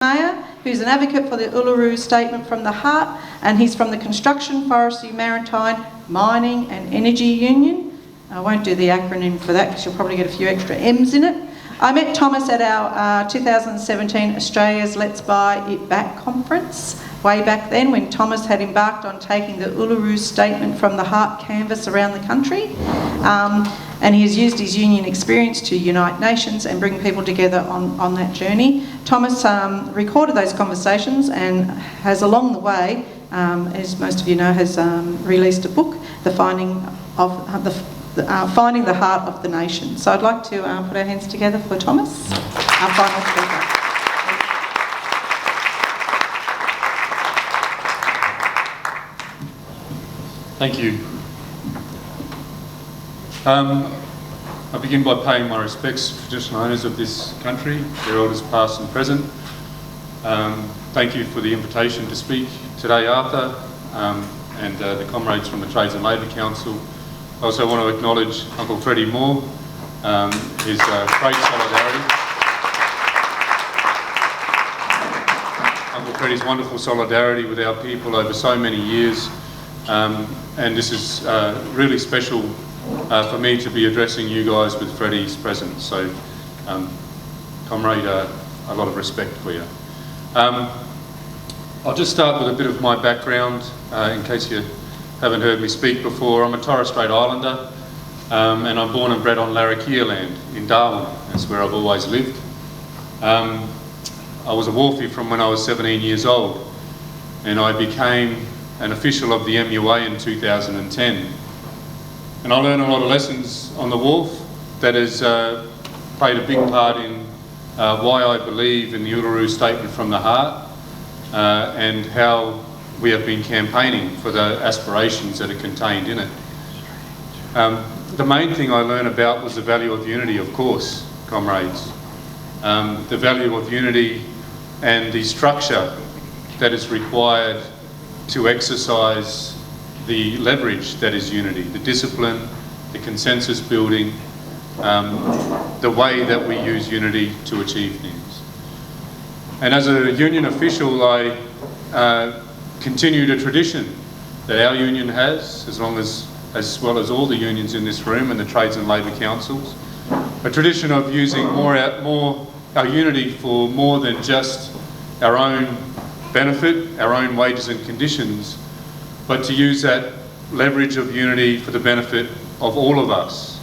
Mayor, who's an advocate for the Uluru Statement from the Heart, and he's from the Construction, Forestry, Maritime, Mining and Energy Union. I won't do the acronym for that because you'll probably get a few extra M's in it. I met Thomas at our 2017 Australia's Let's Buy It Back conference, way back then when Thomas had embarked on taking the Uluru Statement from the Heart canvas around the country. And he has used his union experience to unite nations and bring people together on that journey. Thomas recorded those conversations and has along the way, as most of you know, has released a book, Finding the Heart of the Nation. So I'd like to put our hands together for Thomas, our final speaker. Thank you. I begin by paying my respects to traditional owners of this country, their elders past and present. Thank you for the invitation to speak today, Arthur, and the comrades from the Trades and Labour Council. I also want to acknowledge Uncle Freddie Moore, his great solidarity. Uncle Freddie's wonderful solidarity with our people over so many years. And this is really special for me to be addressing you guys with Freddie's presence. So, comrade, a lot of respect for you. I'll just start with a bit of my background in case you haven't heard me speak before. I'm a Torres Strait Islander and I'm born and bred on Larrakia land in Darwin. That's where I've always lived. I was a wharfie from when I was 17 years old, and I became an official of the MUA in 2010. And I learned a lot of lessons on the wharf that has played a big part in why I believe in the Uluru Statement from the Heart and how we have been campaigning for the aspirations that are contained in it. The main thing I learned about was the value of unity, of course, comrades. The value of unity and the structure that is required to exercise the leverage that is unity, the discipline, the consensus building, the way that we use unity to achieve things. And as a union official, I continued a tradition that our union has, as well as all the unions in this room and the Trades and Labour Councils, a tradition of using our unity for more than just our own benefit, our own wages and conditions, but to use that leverage of unity for the benefit of all of us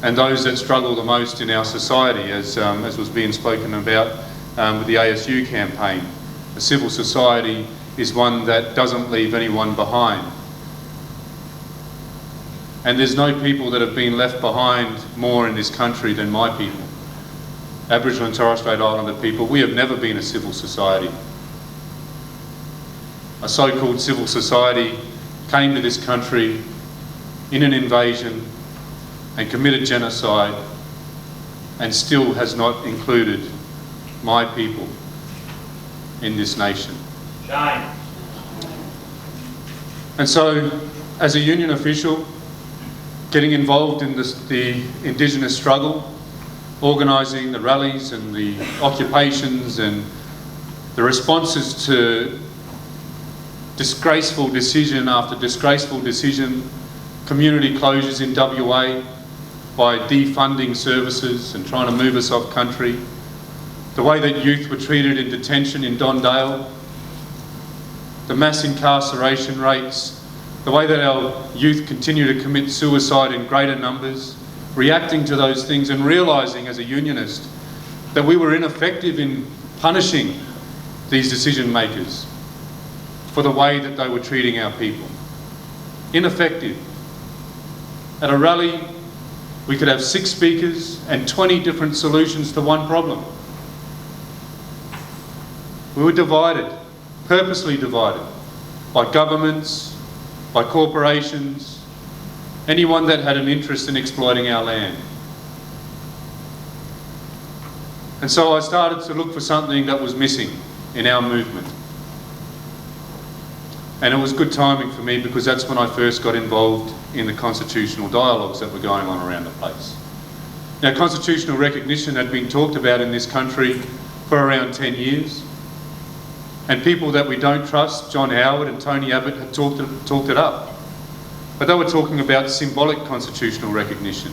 and those that struggle the most in our society, as was being spoken about with the ASU campaign. A civil society is one that doesn't leave anyone behind. And there's no people that have been left behind more in this country than my people. Aboriginal and Torres Strait Islander people, we have never been a civil society. A so-called civil society came to this country in an invasion and committed genocide and still has not included my people in this nation. Shame. And so, as a union official, getting involved in the Indigenous struggle, organising the rallies and the occupations and the responses to disgraceful decision after disgraceful decision, community closures in WA by defunding services and trying to move us off country, the way that youth were treated in detention in Don Dale, the mass incarceration rates, the way that our youth continue to commit suicide in greater numbers, reacting to those things and realising as a unionist that we were ineffective in punishing these decision makers for the way that they were treating our people. Ineffective. At a rally, we could have 6 speakers and 20 different solutions to one problem. We were divided, purposely divided, by governments, by corporations, anyone that had an interest in exploiting our land. And so I started to look for something that was missing in our movement. And it was good timing for me because that's when I first got involved in the constitutional dialogues that were going on around the place. Now, constitutional recognition had been talked about in this country for around 10 years. And people that we don't trust, John Howard and Tony Abbott, had talked it up. But they were talking about symbolic constitutional recognition.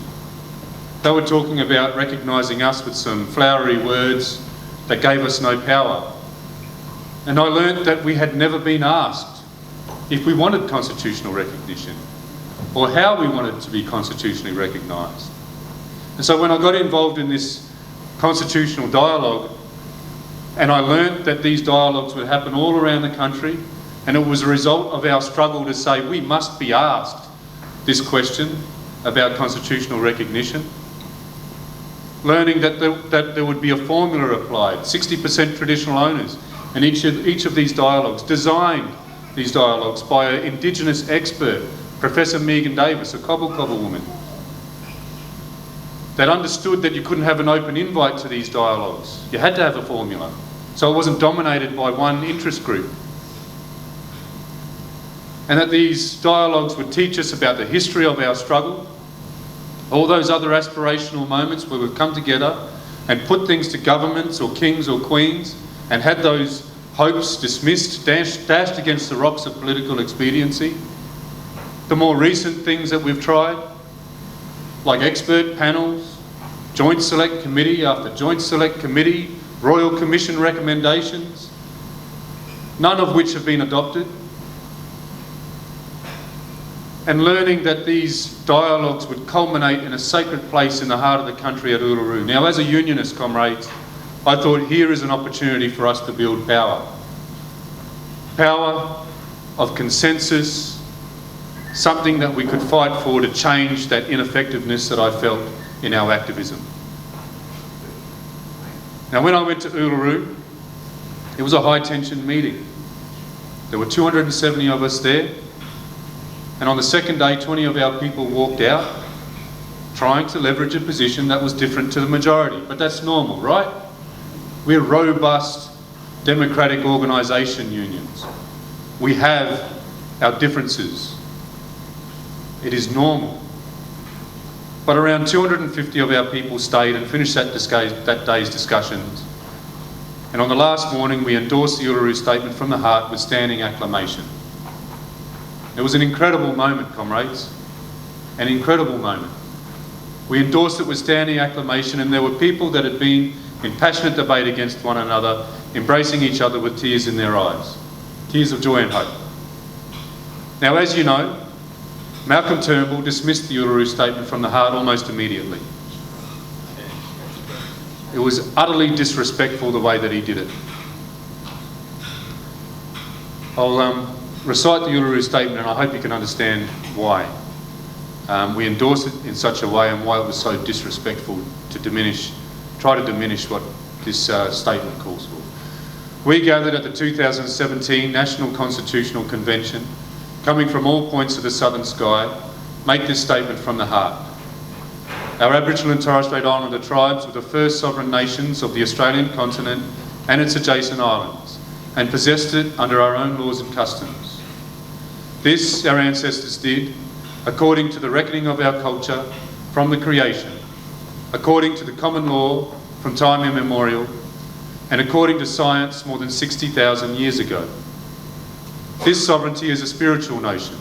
They were talking about recognising us with some flowery words that gave us no power. And I learnt that we had never been asked if we wanted constitutional recognition or how we wanted to be constitutionally recognised. And so when I got involved in this constitutional dialogue, and I learnt that these dialogues would happen all around the country, and it was a result of our struggle to say we must be asked this question about constitutional recognition. Learning that there would be a formula applied, 60% traditional owners, and each of these dialogues, designed these dialogues by an Indigenous expert, Professor Megan Davis, a Cobble woman, that understood that you couldn't have an open invite to these dialogues. You had to have a formula, so it wasn't dominated by one interest group. And that these dialogues would teach us about the history of our struggle, all those other aspirational moments where we've come together and put things to governments or kings or queens and had those hopes dismissed, dashed against the rocks of political expediency. The more recent things that we've tried, like expert panels, joint select committee after joint select committee, Royal Commission recommendations, none of which have been adopted. And learning that these dialogues would culminate in a sacred place in the heart of the country at Uluru. Now, as a unionist, comrades, I thought here is an opportunity for us to build power. Power of consensus, something that we could fight for to change that ineffectiveness that I felt in our activism. Now, when I went to Uluru, it was a high-tension meeting. There were 270 of us there. And on the second day, 20 of our people walked out, trying to leverage a position that was different to the majority. But that's normal, right? We're robust, democratic organisation unions. We have our differences. It is normal. But around 250 of our people stayed and finished that day's discussions. And on the last morning, we endorsed the Uluru Statement from the Heart with standing acclamation. It was an incredible moment, comrades, an incredible moment. We endorsed it with standing acclamation, and there were people that had been in passionate debate against one another, embracing each other with tears in their eyes, tears of joy and hope. Now, as you know, Malcolm Turnbull dismissed the Uluru Statement from the Heart almost immediately. It was utterly disrespectful the way that he did it. I'll recite the Uluru Statement, and I hope you can understand why. We endorsed it in such a way and why it was so disrespectful to try to diminish what this statement calls for. We gathered at the 2017 National Constitutional Convention, coming from all points of the southern sky, make this statement from the heart. Our Aboriginal and Torres Strait Islander tribes were the first sovereign nations of the Australian continent and its adjacent islands, and possessed it under our own laws and customs. This our ancestors did according to the reckoning of our culture from the creation, according to the common law from time immemorial, and according to science more than 60,000 years ago. This sovereignty is a spiritual notion,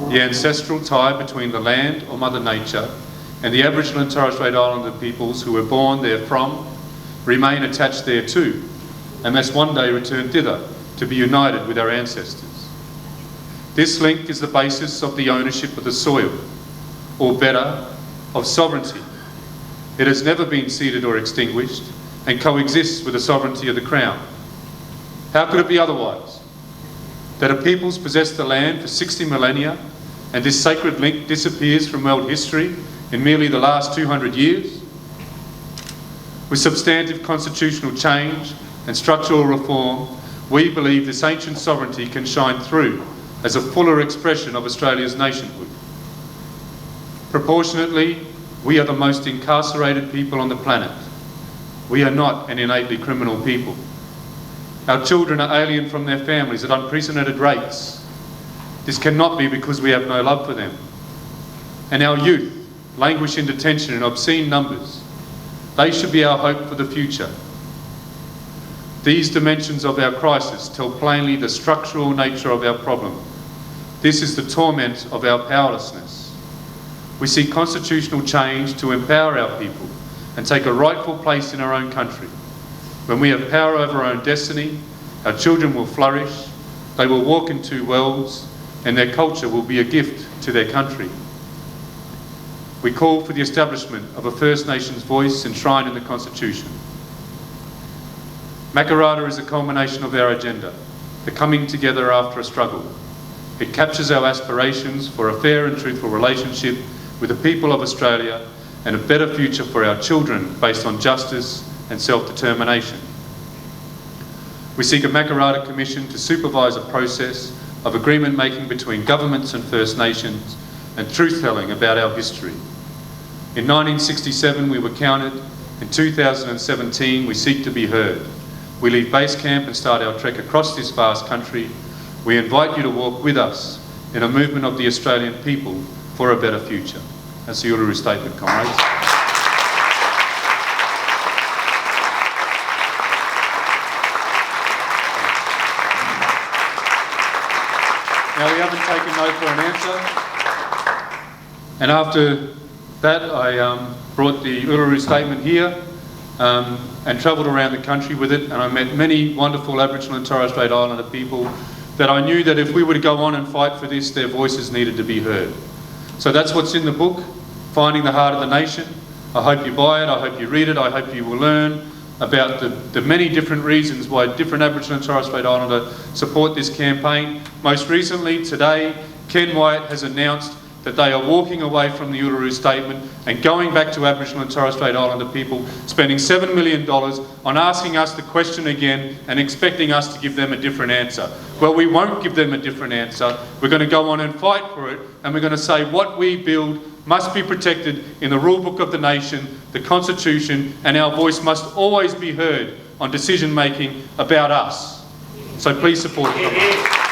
the ancestral tie between the land or Mother Nature and the Aboriginal and Torres Strait Islander peoples who were born therefrom, remain attached thereto, and must one day return thither to be united with our ancestors. This link is the basis of the ownership of the soil, or better, of sovereignty. It has never been ceded or extinguished and coexists with the sovereignty of the Crown. How could it be otherwise? That a peoples possess the land for 60 millennia and this sacred link disappears from world history in merely the last 200 years? With substantive constitutional change and structural reform, we believe this ancient sovereignty can shine through as a fuller expression of Australia's nationhood. Proportionately, we are the most incarcerated people on the planet. We are not an innately criminal people. Our children are alien from their families at unprecedented rates. This cannot be because we have no love for them. And our youth languish in detention in obscene numbers. They should be our hope for the future. These dimensions of our crisis tell plainly the structural nature of our problem. This is the torment of our powerlessness. We seek constitutional change to empower our people and take a rightful place in our own country. When we have power over our own destiny, our children will flourish, they will walk in two worlds, and their culture will be a gift to their country. We call for the establishment of a First Nations voice enshrined in the Constitution. Makarrata is a culmination of our agenda, the coming together after a struggle. It captures our aspirations for a fair and truthful relationship with the people of Australia and a better future for our children based on justice and self-determination. We seek a Makarrata Commission to supervise a process of agreement making between governments and First Nations and truth-telling about our history. In 1967 we were counted, in 2017 we seek to be heard. We leave base camp and start our trek across this vast country. We invite you to walk with us in a movement of the Australian people for a better future. That's the Uluru Statement, comrades. Now, we haven't taken no for an answer. And after that, I brought the Uluru Statement here and travelled around the country with it, and I met many wonderful Aboriginal and Torres Strait Islander people that I knew that if we were to go on and fight for this, their voices needed to be heard. So that's what's in the book, Finding the Heart of the Nation. I hope you buy it, I hope you read it, I hope you will learn about the many different reasons why different Aboriginal and Torres Strait Islander support this campaign. Most recently, today, Ken Wyatt has announced that they are walking away from the Uluru Statement and going back to Aboriginal and Torres Strait Islander people, spending $7 million on asking us the question again and expecting us to give them a different answer. Well, we won't give them a different answer. We're going to go on and fight for it, and we're going to say what we build must be protected in the rule book of the nation, the Constitution, and our voice must always be heard on decision making about us. So please support it.